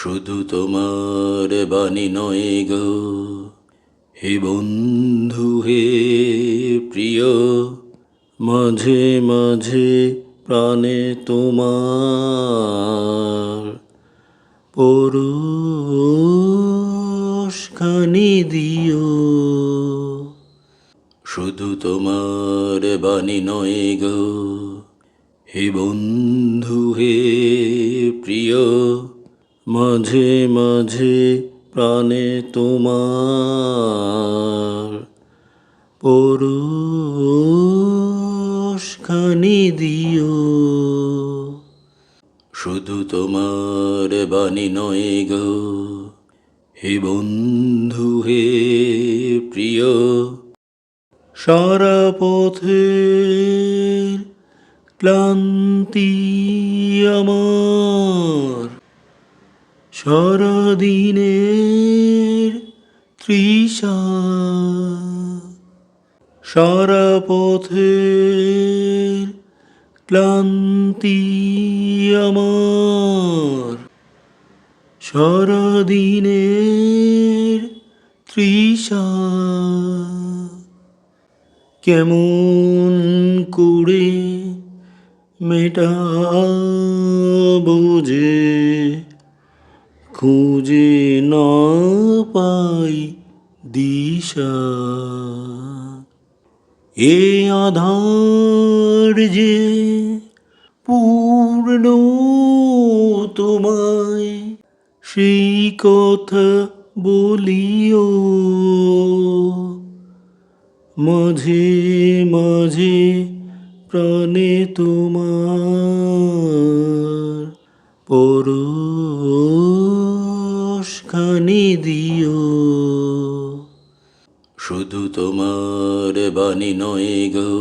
শুধু তোমার বাণী নয় গো হে বন্ধু হে প্রিয়, মাঝে মাঝে প্রাণে তোমার পরশখানি দিও। শুধু তোমার বাণী নয় গো হে বন্ধু হে প্রিয়, মাঝে মাঝে প্রাণে তোমার পরশখানি দিও। শুধু তোমার বাণী নয় গো হে বন্ধু হে প্রিয়, সারা পথের ক্লান্তি আমার, সারা দিনের তৃষা, সারা পথের ক্লান্তি আমার, সারা দিনের তৃষা, কেমন করে মেটাবো যে খুঁজে না পাই দিশা। এ আধার যে পূর্ণ তোমায় সেই কথা বলিও, মাঝে মাঝে প্রাণে তোমার পরশখানি দিও। শুধু তোমার বাণী নয় গো